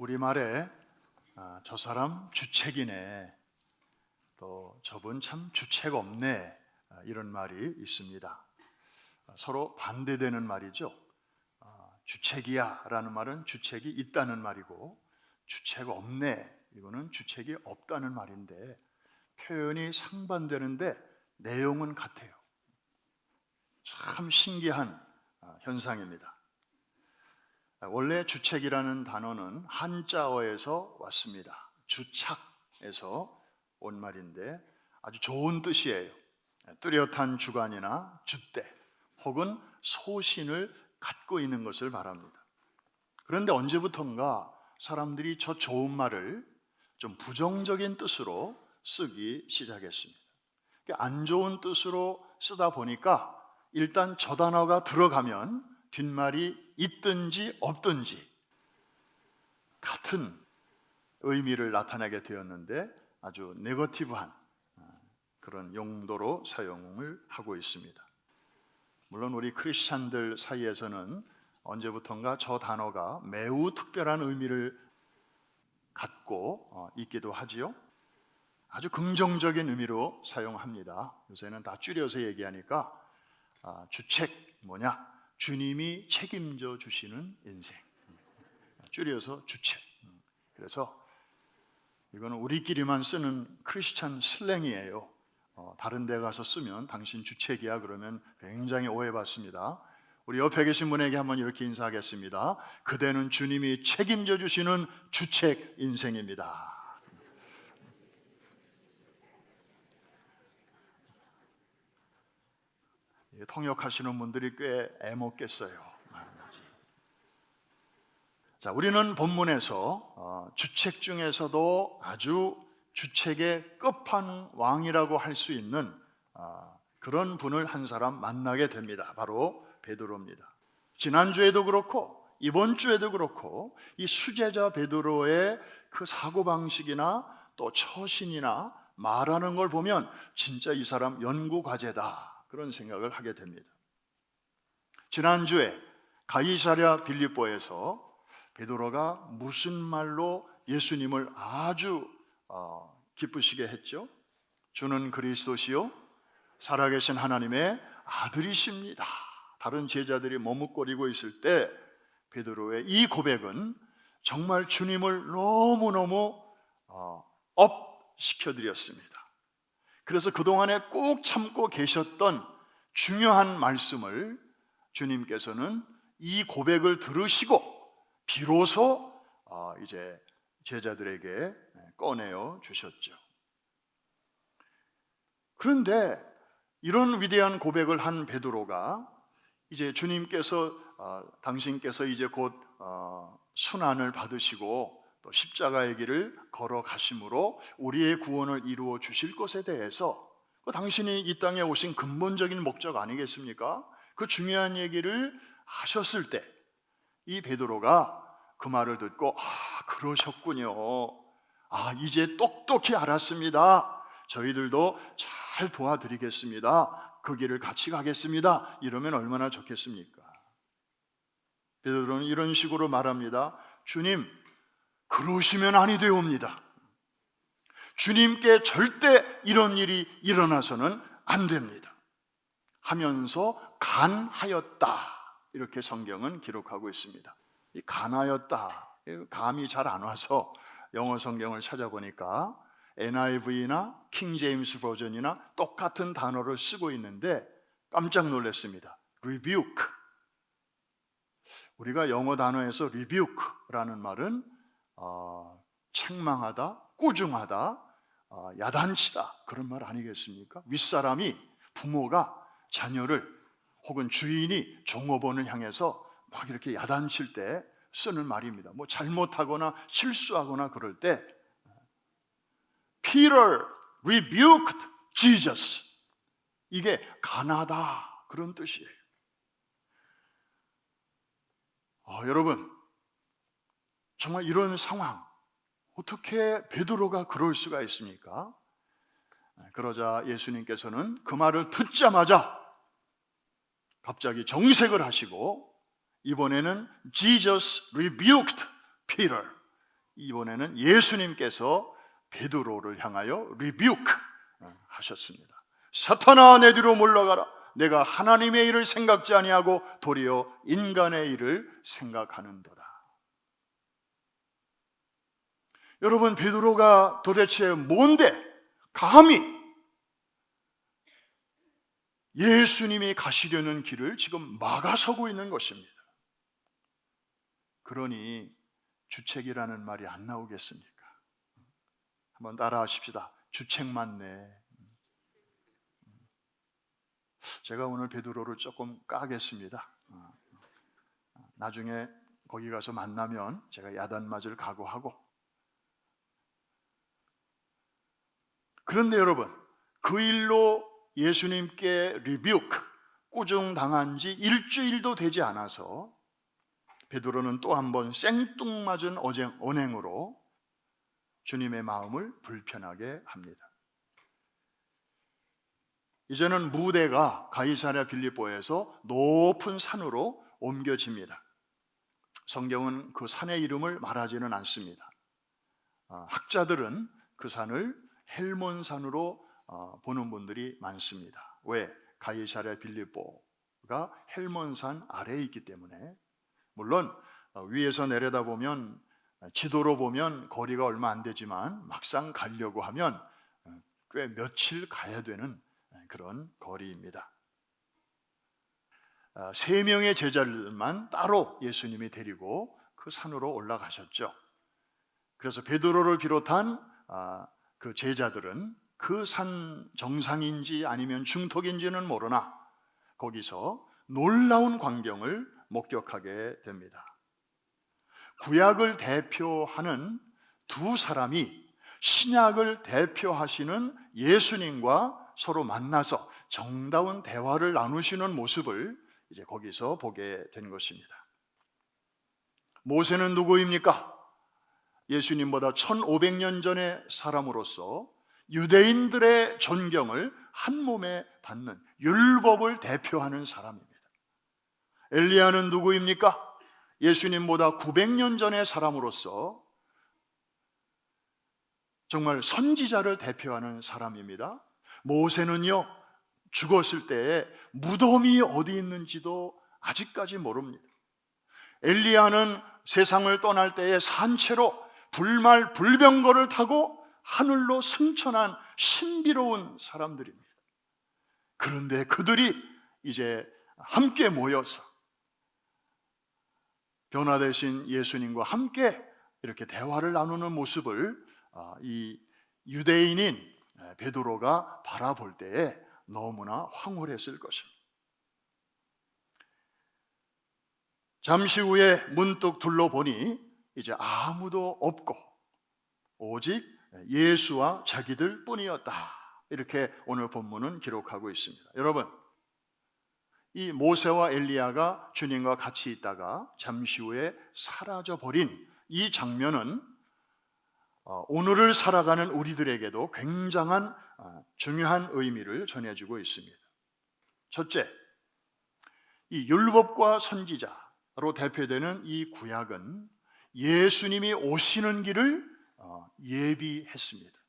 우리말에 저 사람 주책이네, 또 저분 참 주책 없네, 이런 말이 있습니다. 서로 반대되는 말이죠. 주책이야 라는 말은 주책이 있다는 말이고, 주책 없네, 이거는 주책이 없다는 말인데 표현이 상반되는데 내용은 같아요. 참 신기한 현상입니다. 원래 주책이라는 단어는 한자어에서 왔습니다. 주착에서 온 말인데 아주 좋은 뜻이에요. 뚜렷한 주관이나 줏대 혹은 소신을 갖고 있는 것을 말합니다. 그런데 언제부턴가 사람들이 저 좋은 말을 좀 부정적인 뜻으로 쓰기 시작했습니다. 안 좋은 뜻으로 쓰다 보니까 일단 저 단어가 들어가면 뒷말이 있든지 없든지 같은 의미를 나타내게 되었는데 아주 네거티브한 그런 용도로 사용을 하고 있습니다. 물론 우리 크리스찬들 사이에서는 언제부턴가 저 단어가 매우 특별한 의미를 갖고 있기도 하지요. 아주 긍정적인 의미로 사용합니다. 요새는 다 줄여서 얘기하니까 주책 뭐냐? 주님이 책임져 주시는 인생, 줄여서 주책. 그래서 이거는 우리끼리만 쓰는 크리스찬 슬랭이에요. 다른 데 가서 쓰면 당신 주책이야 그러면 굉장히 오해받습니다. 우리 옆에 계신 분에게 한번 이렇게 인사하겠습니다. 그대는 주님이 책임져 주시는 주책 인생입니다. 통역하시는 분들이 꽤 애먹겠어요. 자, 우리는 본문에서 주책 중에서도 아주 주책의 끝판왕이라고 할 수 있는 그런 분을 한 사람 만나게 됩니다. 바로 베드로입니다. 지난주에도 그렇고 이번 주에도 그렇고 이 수제자 베드로의 그 사고방식이나 또 처신이나 말하는 걸 보면 진짜 이 사람 연구과제다, 그런 생각을 하게 됩니다. 지난주에 가이사랴 빌립보에서 베드로가 무슨 말로 예수님을 아주 기쁘시게 했죠? 주는 그리스도시요 살아계신 하나님의 아들이십니다. 다른 제자들이 머뭇거리고 있을 때 베드로의 이 고백은 정말 주님을 너무너무 업 시켜드렸습니다. 그래서 그동안에 꼭 참고 계셨던 중요한 말씀을 주님께서는 이 고백을 들으시고 비로소 이제 제자들에게 꺼내어 주셨죠. 그런데 이런 위대한 고백을 한 베드로가 이제 주님께서 당신께서 이제 곧 순환을 받으시고 또 십자가의 길을 걸어가심으로 우리의 구원을 이루어 주실 것에 대해서 당신이 이 땅에 오신 근본적인 목적 아니겠습니까? 그 중요한 얘기를 하셨을 때 이 베드로가 그 말을 듣고 그러셨군요. 이제 똑똑히 알았습니다. 저희들도 잘 도와드리겠습니다. 그 길을 같이 가겠습니다. 이러면 얼마나 좋겠습니까? 베드로는 이런 식으로 말합니다. 주님, 그러시면 아니 되옵니다. 주님께 절대 이런 일이 일어나서는 안 됩니다 하면서 간하였다, 이렇게 성경은 기록하고 있습니다. 이 간하였다, 감이 잘 안 와서 영어 성경을 찾아보니까 NIV나 킹 제임스 버전이나 똑같은 단어를 쓰고 있는데 깜짝 놀랐습니다. rebuke. 우리가 영어 단어에서 rebuke라는 말은 책망하다, 꾸중하다, 야단치다, 그런 말 아니겠습니까? 윗사람이, 부모가 자녀를 혹은 주인이 종업원을 향해서 막 이렇게 야단칠 때 쓰는 말입니다. 뭐 잘못하거나 실수하거나 그럴 때 Peter rebuked Jesus, 이게 간하다, 그런 뜻이에요. 여러분, 정말 이런 상황 어떻게 베드로가 그럴 수가 있습니까? 그러자 예수님께서는 그 말을 듣자마자 갑자기 정색을 하시고 이번에는 Jesus rebuked Peter, 이번에는 예수님께서 베드로를 향하여 리뷰크 하셨습니다. 사탄아, 내 뒤로 물러가라. 내가 하나님의 일을 생각지 아니하고 도리어 인간의 일을 생각하는도다. 여러분, 베드로가 도대체 뭔데 감히 예수님이 가시려는 길을 지금 막아서고 있는 것입니다. 그러니 주책이라는 말이 안 나오겠습니까? 한번 따라 하십시다. 주책 맞네. 제가 오늘 베드로를 조금 까겠습니다. 나중에 거기 가서 만나면 제가 야단 맞을 각오하고. 그런데 여러분, 그 일로 예수님께 리뷰크, 꾸중당한 지 일주일도 되지 않아서 베드로는 또 한 번 생뚱맞은 언행으로 주님의 마음을 불편하게 합니다. 이제는 무대가 가이사랴 빌립보에서 높은 산으로 옮겨집니다. 성경은 그 산의 이름을 말하지는 않습니다. 학자들은 그 산을 헬몬산으로 보는 분들이 많습니다. 왜? 가이사랴 빌립보가 헬몬산 아래에 있기 때문에. 물론 위에서 내려다보면, 지도로 보면 거리가 얼마 안 되지만 막상 가려고 하면 꽤 며칠 가야 되는 그런 거리입니다. 3명의 제자들만 따로 예수님이 데리고 그 산으로 올라가셨죠. 그래서 베드로를 비롯한 그 제자들은 그 산 정상인지 아니면 중턱인지는 모르나 거기서 놀라운 광경을 목격하게 됩니다. 구약을 대표하는 두 사람이 신약을 대표하시는 예수님과 서로 만나서 정다운 대화를 나누시는 모습을 이제 거기서 보게 된 것입니다. 모세는 누구입니까? 예수님보다 1500년 전의 사람으로서 유대인들의 존경을 한 몸에 받는 율법을 대표하는 사람입니다. 엘리야는 누구입니까? 예수님보다 900년 전의 사람으로서 정말 선지자를 대표하는 사람입니다. 모세는요, 죽었을 때에 무덤이 어디 있는지도 아직까지 모릅니다. 엘리야는 세상을 떠날 때에 산채로 불말 불병거를 타고 하늘로 승천한 신비로운 사람들입니다. 그런데 그들이 이제 함께 모여서 변화되신 예수님과 함께 이렇게 대화를 나누는 모습을 이 유대인인 베드로가 바라볼 때에 너무나 황홀했을 것입니다. 잠시 후에 문득 둘러보니 이제 아무도 없고 오직 예수와 자기들 뿐이었다. 이렇게 오늘 본문은 기록하고 있습니다. 여러분, 이 모세와 엘리야가 주님과 같이 있다가 잠시 후에 사라져버린 이 장면은 오늘을 살아가는 우리들에게도 굉장한 중요한 의미를 전해주고 있습니다. 첫째, 이 율법과 선지자로 대표되는 이 구약은 예수님이 오시는 길을 예비했습니다.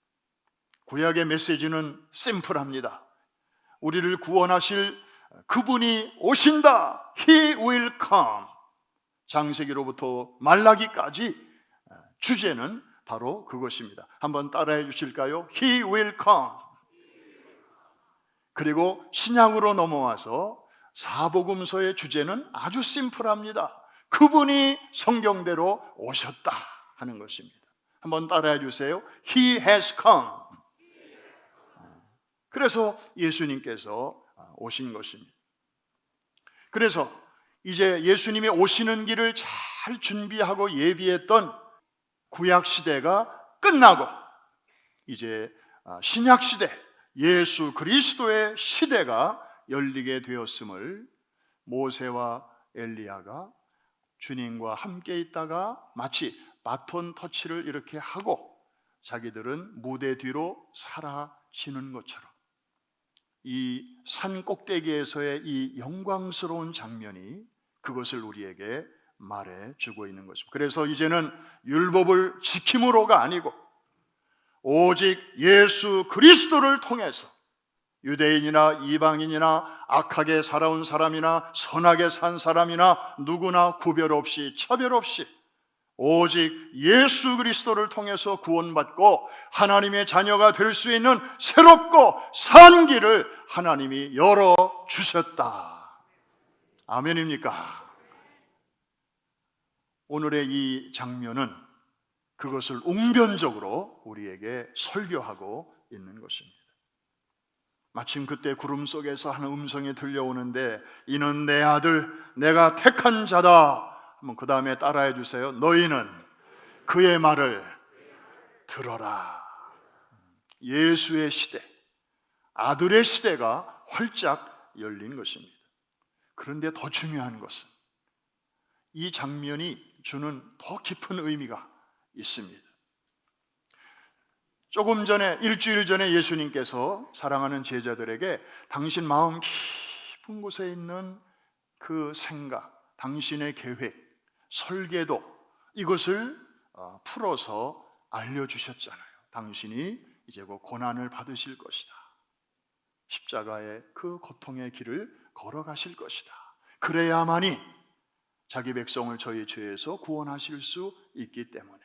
구약의 메시지는 심플합니다. 우리를 구원하실 그분이 오신다. He will come. 창세기로부터 말라기까지 주제는 바로 그것입니다. 한번 따라해 주실까요? He will come. 그리고 신약으로 넘어와서 사복음서의 주제는 아주 심플합니다. 그분이 성경대로 오셨다 하는 것입니다. 한번 따라해 주세요. He has come. 그래서 예수님께서 오신 것입니다. 그래서 이제 예수님이 오시는 길을 잘 준비하고 예비했던 구약 시대가 끝나고 이제 신약 시대, 예수 그리스도의 시대가 열리게 되었음을 모세와 엘리야가 주님과 함께 있다가 마치 바톤 터치를 이렇게 하고 자기들은 무대 뒤로 사라지는 것처럼 이 산 꼭대기에서의 이 영광스러운 장면이 그것을 우리에게 말해주고 있는 것입니다. 그래서 이제는 율법을 지킴으로가 아니고 오직 예수 그리스도를 통해서 유대인이나 이방인이나 악하게 살아온 사람이나 선하게 산 사람이나 누구나 구별 없이 차별 없이 오직 예수 그리스도를 통해서 구원받고 하나님의 자녀가 될 수 있는 새롭고 산 길을 하나님이 열어주셨다. 아멘입니까? 오늘의 이 장면은 그것을 웅변적으로 우리에게 설교하고 있는 것입니다. 마침 그때 구름 속에서 한 음성이 들려오는데 이는 내 아들 내가 택한 자다. 한번 그 다음에 따라해 주세요. 너희는 그의 말을 들어라. 예수의 시대, 아들의 시대가 활짝 열린 것입니다. 그런데 더 중요한 것은 이 장면이 주는 더 깊은 의미가 있습니다. 조금 전에, 일주일 전에 예수님께서 사랑하는 제자들에게 당신 마음 깊은 곳에 있는 그 생각, 당신의 계획, 설계도, 이것을 풀어서 알려주셨잖아요. 당신이 이제 곧 고난을 받으실 것이다. 십자가의 그 고통의 길을 걸어가실 것이다. 그래야만이 자기 백성을 저희 죄에서 구원하실 수 있기 때문에.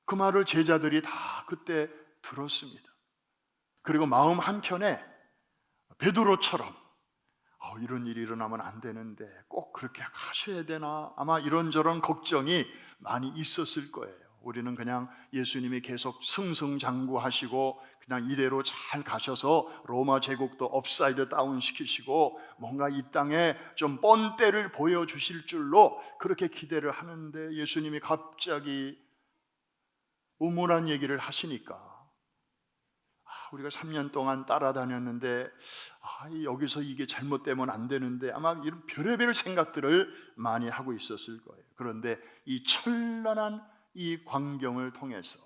그 말을 제자들이 다 그때 들었습니다. 그리고 마음 한켠에 베드로처럼 이런 일이 일어나면 안 되는데 꼭 그렇게 가셔야 되나, 아마 이런저런 걱정이 많이 있었을 거예요. 우리는 그냥 예수님이 계속 승승장구하시고 그냥 이대로 잘 가셔서 로마 제국도 업사이드 다운 시키시고 뭔가 이 땅에 좀 뻔때를 보여주실 줄로 그렇게 기대를 하는데 예수님이 갑자기 우물한 얘기를 하시니까 우리가 3년 동안 따라다녔는데 여기서 이게 잘못되면 안 되는데 아마 이런 별의별 생각들을 많이 하고 있었을 거예요. 그런데 이 찬란한 이 광경을 통해서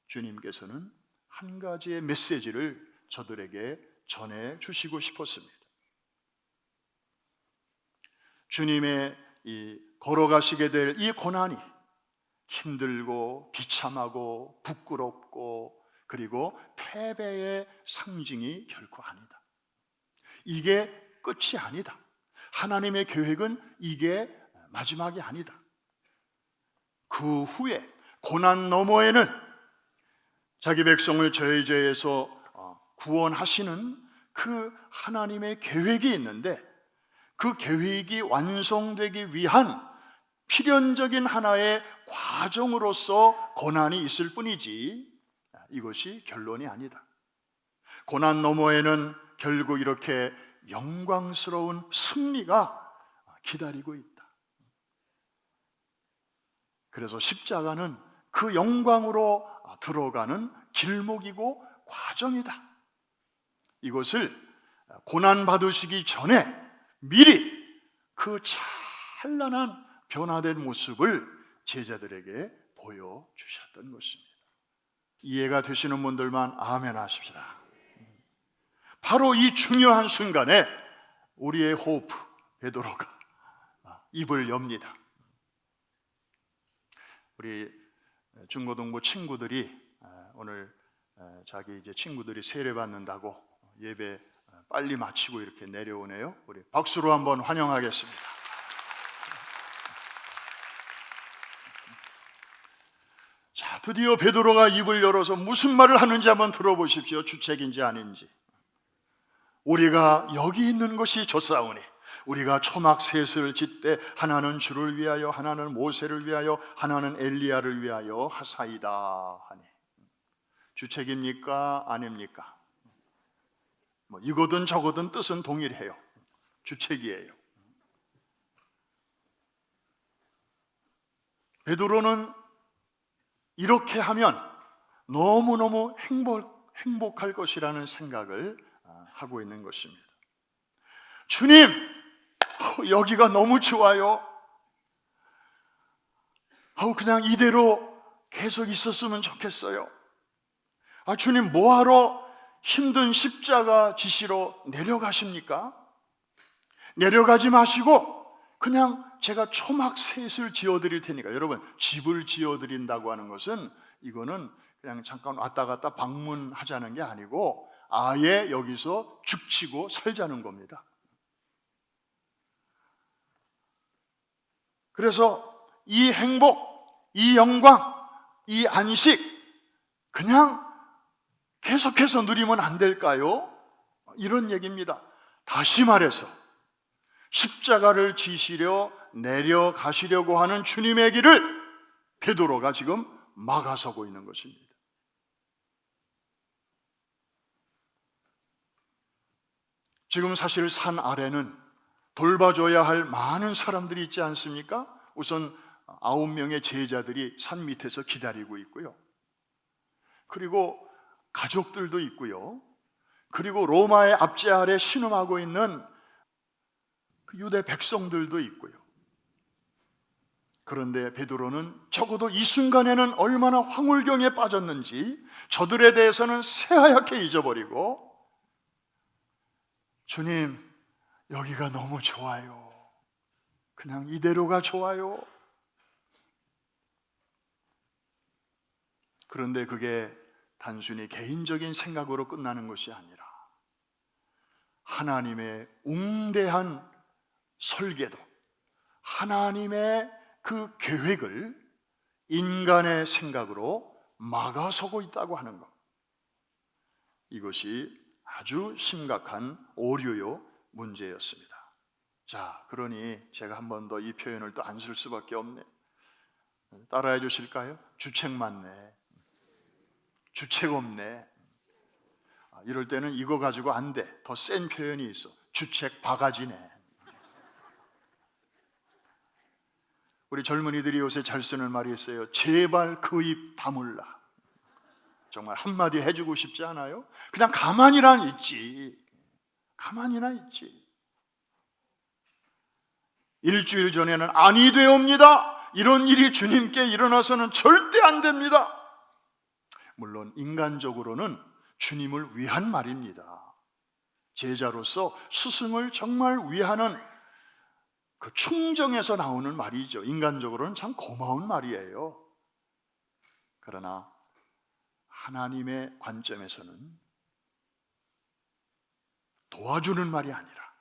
주님께서는 한 가지의 메시지를 저들에게 전해 주시고 싶었습니다. 주님의 이 걸어가시게 될 이 고난이 힘들고 비참하고 부끄럽고 그리고 패배의 상징이 결코 아니다. 이게 끝이 아니다. 하나님의 계획은 이게 마지막이 아니다. 그 후에 고난 너머에는 자기 백성을 저의 죄에서 구원하시는 그 하나님의 계획이 있는데 그 계획이 완성되기 위한 필연적인 하나의 과정으로서 고난이 있을 뿐이지 이것이 결론이 아니다. 고난 너머에는 결국 이렇게 영광스러운 승리가 기다리고 있다. 그래서 십자가는 그 영광으로 들어가는 길목이고 과정이다. 이것을 고난 받으시기 전에 미리 그 찬란한 변화된 모습을 제자들에게 보여주셨던 것입니다. 이해가 되시는 분들만 아멘 하십시다. 바로 이 중요한 순간에 우리의 호프 베드로가 입을 엽니다. 우리 중고등부 친구들이 오늘 자기 이제 친구들이 세례 받는다고 예배 빨리 마치고 이렇게 내려오네요. 우리 박수로 한번 환영하겠습니다. 자, 드디어 베드로가 입을 열어서 무슨 말을 하는지 한번 들어보십시오. 주책인지 아닌지. 우리가 여기 있는 것이 좋사오니 우리가 초막 셋을 짓되 하나는 주를 위하여 하나는 모세를 위하여 하나는 엘리야를 위하여 하사이다 하니. 주책입니까? 아닙니까? 이거든 저거든 뜻은 동일해요. 주책이에요. 베드로는 이렇게 하면 너무너무 행복할 것이라는 생각을 하고 있는 것입니다. 주님, 여기가 너무 좋아요. 그냥 이대로 계속 있었으면 좋겠어요. 주님, 뭐하러 힘든 십자가 지시러 내려가십니까? 내려가지 마시고 그냥 제가 초막 셋을 지어드릴 테니까. 여러분, 집을 지어드린다고 하는 것은 이거는 그냥 잠깐 왔다 갔다 방문하자는 게 아니고 아예 여기서 죽치고 살자는 겁니다. 그래서 이 행복, 이 영광, 이 안식 그냥 계속해서 누리면 안 될까요? 이런 얘기입니다. 다시 말해서 십자가를 지시려 내려가시려고 하는 주님의 길을 베드로가 지금 막아서고 있는 것입니다. 지금 사실 산 아래는 돌봐줘야 할 많은 사람들이 있지 않습니까? 우선 9명의 제자들이 산 밑에서 기다리고 있고요. 그리고 가족들도 있고요. 그리고 로마의 압제 아래 신음하고 있는 그 유대 백성들도 있고요. 그런데 베드로는 적어도 이 순간에는 얼마나 황홀경에 빠졌는지 저들에 대해서는 새하얗게 잊어버리고, 주님, 여기가 너무 좋아요. 그냥 이대로가 좋아요. 그런데 그게 단순히 개인적인 생각으로 끝나는 것이 아니라 하나님의 웅대한 설계도, 하나님의 그 계획을 인간의 생각으로 막아서고 있다고 하는 것, 이것이 아주 심각한 오류요 문제였습니다. 자, 그러니 제가 한 번 더 이 표현을 또 안 쓸 수밖에 없네. 따라해 주실까요? 주책 맞네, 주책 없네. 이럴 때는 이거 가지고 안 돼. 더 센 표현이 있어. 주책 바가지네. 우리 젊은이들이 요새 잘 쓰는 말이 있어요. 제발 그 입 다물라. 정말 한마디 해주고 싶지 않아요? 그냥 가만히나 있지. 가만히나 있지. 일주일 전에는 아니 되옵니다. 이런 일이 주님께 일어나서는 절대 안 됩니다. 물론 인간적으로는 주님을 위한 말입니다. 제자로서 스승을 정말 위하는 그 충정에서 나오는 말이죠. 인간적으로는 참 고마운 말이에요. 그러나 하나님의 관점에서는 도와주는 말이 아니라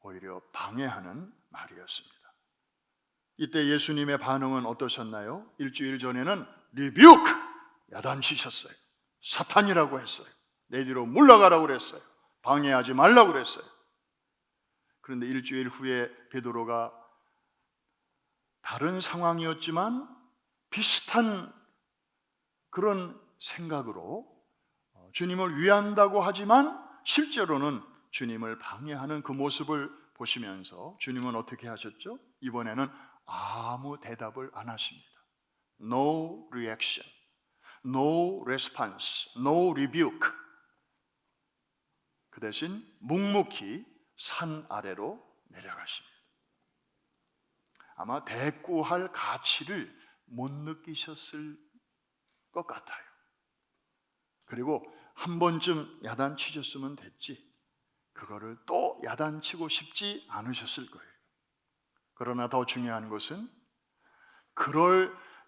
오히려 방해하는 말이었습니다. 이때 예수님의 반응은 어떠셨나요? 일주일 전에는 리뷰크, 야단치셨어요. 사탄이라고 했어요. 내 뒤로 물러가라고 그랬어요. 방해하지 말라고 그랬어요. 그런데 일주일 후에 베드로가 다른 상황이었지만 비슷한 그런 생각으로 주님을 위한다고 하지만 실제로는 주님을 방해하는 그 모습을 보시면서 주님은 어떻게 하셨죠? 이번에는 아무 대답을 안 하십니다. No reaction, no response, no rebuke. 그 대신 묵묵히 산 아래로 내려가십니다. 아마 대꾸할 가치를 못 느끼셨을 것 같아요. 그리고 한 번쯤 야단치셨으면 됐지, 그거를 또 야단치고 싶지 않으셨을 거예요. 그러나 더 중요한 것은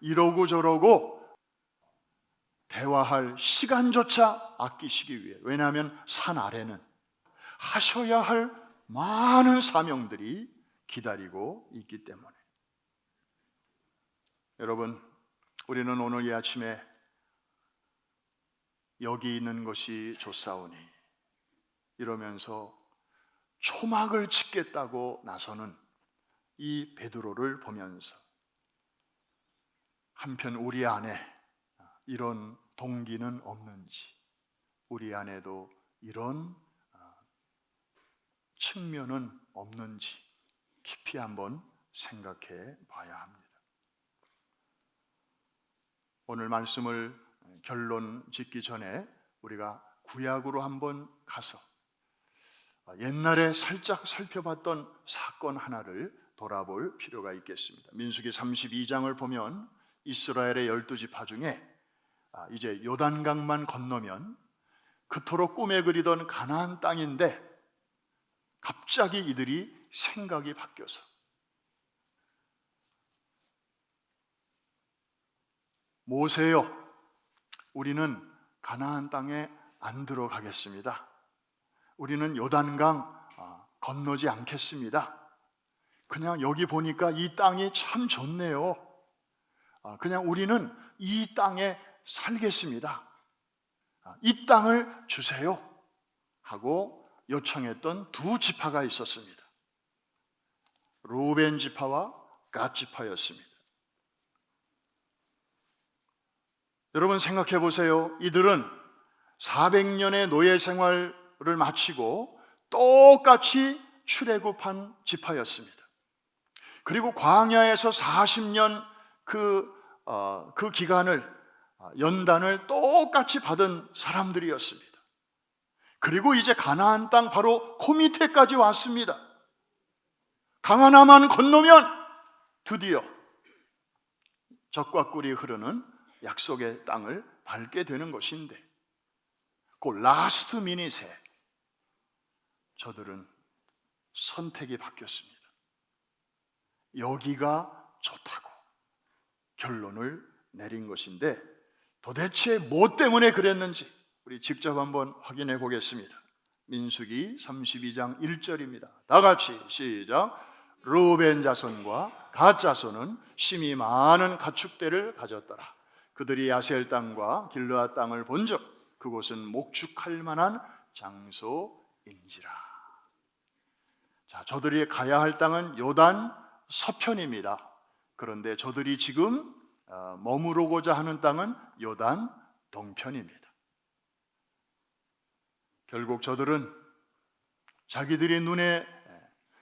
이러고 저러고 대화할 시간조차 아끼시기 위해, 왜냐하면 산 아래는 하셔야 할 많은 사명들이 기다리고 있기 때문에. 여러분, 우리는 오늘 이 아침에 여기 있는 것이 좋사오니 이러면서 초막을 짓겠다고 나서는 이 베드로를 보면서 한편 우리 안에 이런 동기는 없는지, 우리 안에도 이런 측면은 없는지 깊이 한번 생각해 봐야 합니다. 오늘 말씀을 결론 짓기 전에 우리가 구약으로 한번 가서 옛날에 살짝 살펴봤던 사건 하나를 돌아볼 필요가 있겠습니다. 민수기 32장을 보면 이스라엘의 12지파 중에 이제 요단강만 건너면 그토록 꿈에 그리던 가나안 땅인데 갑자기 이들이 생각이 바뀌어서 모세여, 우리는 가나안 땅에 안 들어가겠습니다. 우리는 요단강 건너지 않겠습니다. 그냥 여기 보니까 이 땅이 참 좋네요. 그냥 우리는 이 땅에 살겠습니다. 이 땅을 주세요 하고 요청했던 두 지파가 있었습니다. 루벤 지파와 갓 지파였습니다. 여러분 생각해 보세요. 이들은 400년의 노예 생활을 마치고 똑같이 출애굽한 지파였습니다. 그리고 광야에서 40년 그 기간을 연단을 똑같이 받은 사람들이었습니다. 그리고 이제 가나안 땅 바로 그 밑에까지 왔습니다. 강하나만 건너면 드디어 젖과 꿀이 흐르는 약속의 땅을 밟게 되는 것인데, 그 라스트 미닛에 저들은 선택이 바뀌었습니다. 여기가 좋다고 결론을 내린 것인데, 도대체 뭐 때문에 그랬는지 우리 직접 한번 확인해 보겠습니다. 민수기 32장 1절입니다. 다 같이 시작. 루벤 자손과 갓 자손은 심히 많은 가축대를 가졌더라. 그들이 야셀 땅과 길르앗 땅을 본즉 그곳은 목축할 만한 장소인지라. 자, 저들이 가야 할 땅은 요단 서편입니다. 그런데 저들이 지금 머무르고자 하는 땅은 요단 동편입니다. 결국 저들은 자기들의 눈에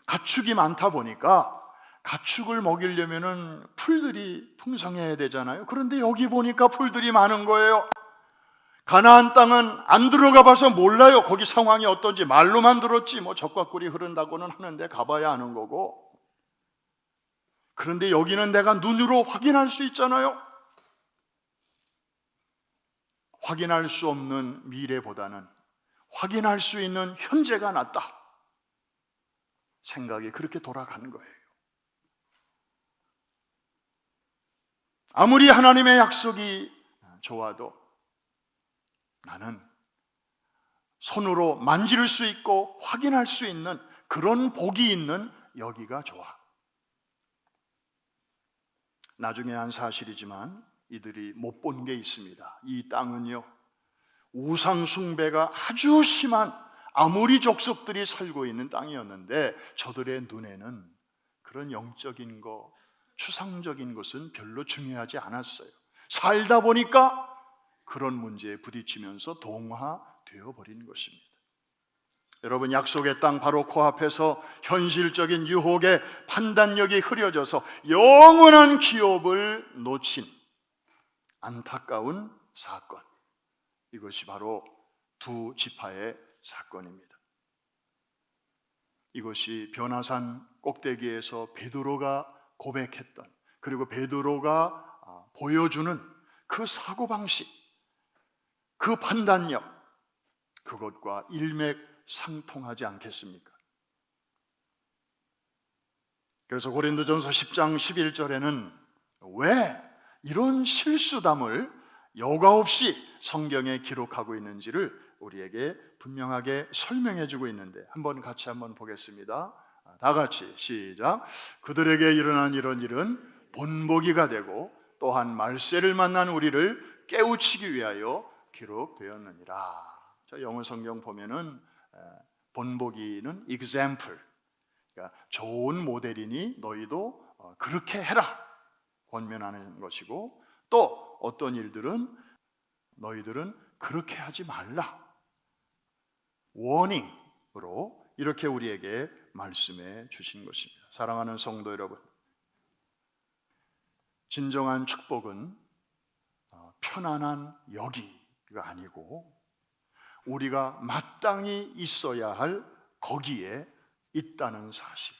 가축이 많다 보니까 가축을 먹이려면은 풀들이 풍성해야 되잖아요. 그런데 여기 보니까 풀들이 많은 거예요. 가나안 땅은 안 들어가 봐서 몰라요. 거기 상황이 어떤지. 말로만 들었지 뭐 젖과 꿀이 흐른다고는 하는데 가봐야 아는 거고. 그런데 여기는 내가 눈으로 확인할 수 있잖아요. 확인할 수 없는 미래보다는 확인할 수 있는 현재가 낫다. 생각이 그렇게 돌아가는 거예요. 아무리 하나님의 약속이 좋아도 나는 손으로 만질 수 있고 확인할 수 있는 그런 복이 있는 여기가 좋아. 나중에 한 사실이지만 이들이 못 본 게 있습니다. 이 땅은요, 우상 숭배가 아주 심한 아모리 족속들이 살고 있는 땅이었는데 저들의 눈에는 그런 영적인 거, 추상적인 것은 별로 중요하지 않았어요. 살다 보니까 그런 문제에 부딪히면서 동화되어 버린 것입니다. 여러분, 약속의 땅 바로 코앞에서 현실적인 유혹의 판단력이 흐려져서 영원한 기업을 놓친 안타까운 사건, 이것이 바로 두 지파의 사건입니다. 이것이 변화산 꼭대기에서 베드로가 고백했던, 그리고 베드로가 보여주는 그 사고방식, 그 판단력, 그것과 일맥상통하지 않겠습니까? 그래서 고린도전서 10장 11절에는 왜 이런 실수담을 여과 없이 성경에 기록하고 있는지를 우리에게 분명하게 설명해 주고 있는데, 같이 한번 보겠습니다. 다 같이 시작. 그들에게 일어난 이런 일은 본보기가 되고 또한 말세를 만난 우리를 깨우치기 위하여 기록되었느니라. 저 영어 성경 보면은 본보기는 example, 그러니까 좋은 모델이니 너희도 그렇게 해라 권면하는 것이고, 또 어떤 일들은 너희들은 그렇게 하지 말라 워닝으로 이렇게 우리에게 말씀해 주신 것입니다. 사랑하는 성도 여러분, 진정한 축복은 편안한 여기가 아니고 우리가 마땅히 있어야 할 거기에 있다는 사실,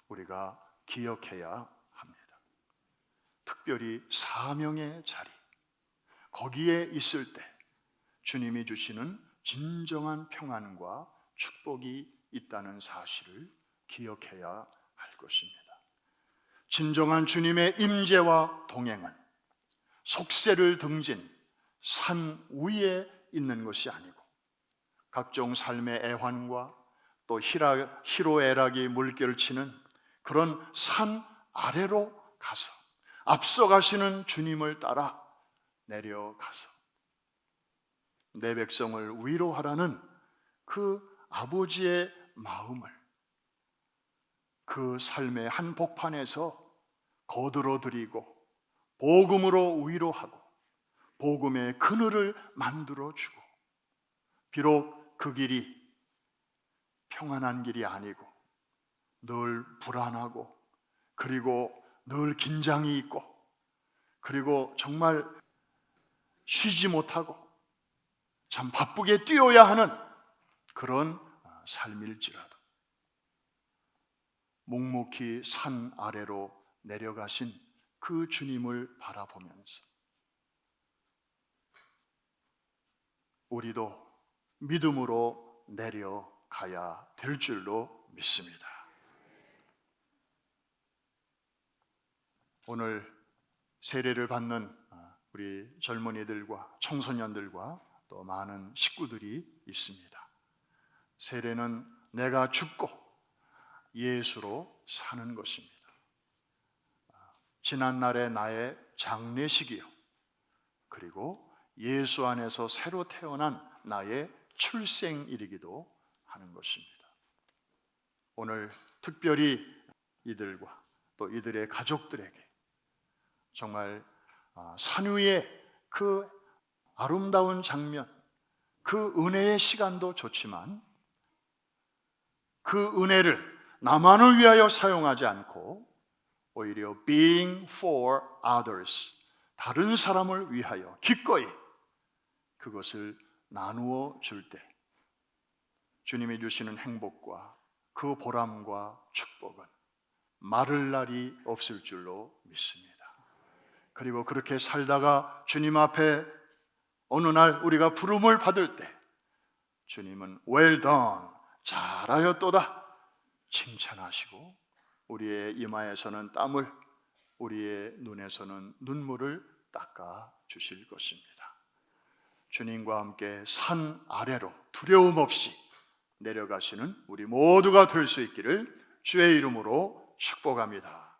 우리가 기억해야 합니다. 특별히 사명의 자리, 거기에 있을 때 주님이 주시는 진정한 평안과 축복이 있다는 사실을 기억해야 할 것입니다. 진정한 주님의 임재와 동행은 속세를 등진 산 위에 있는 것이 아니고 각종 삶의 애환과 또 희로애락이 물결치는 그런 산 아래로 가서 앞서가시는 주님을 따라 내려가서 내 백성을 위로하라는 그 아버지의 마음을 그 삶의 한복판에서 거들어드리고 복음으로 위로하고 복음의 그늘을 만들어주고, 비록 그 길이 평안한 길이 아니고 늘 불안하고 그리고 늘 긴장이 있고 그리고 정말 쉬지 못하고 참 바쁘게 뛰어야 하는 그런 삶일지라도 묵묵히 산 아래로 내려가신 그 주님을 바라보면서 우리도 믿음으로 내려가야 될 줄로 믿습니다. 오늘 세례를 받는 우리 젊은이들과 청소년들과 또 많은 식구들이 있습니다. 세례는 내가 죽고 예수로 사는 것입니다. 지난날의 나의 장례식이요, 그리고 예수 안에서 새로 태어난 나의 출생일이기도 하는 것입니다. 오늘 특별히 이들과 또 이들의 가족들에게 정말 산 위의 그 아름다운 장면, 그 은혜의 시간도 좋지만 그 은혜를 나만을 위하여 사용하지 않고 오히려 being for others, 다른 사람을 위하여 기꺼이 그것을 나누어 줄 때 주님이 주시는 행복과 그 보람과 축복은 마를 날이 없을 줄로 믿습니다. 그리고 그렇게 살다가 주님 앞에 어느 날 우리가 부름을 받을 때 주님은 well done, 잘하였도다 칭찬하시고 우리의 이마에서는 땀을, 우리의 눈에서는 눈물을 닦아 주실 것입니다. 주님과 함께 산 아래로 두려움 없이 내려가시는 우리 모두가 될 수 있기를 주의 이름으로 축복합니다.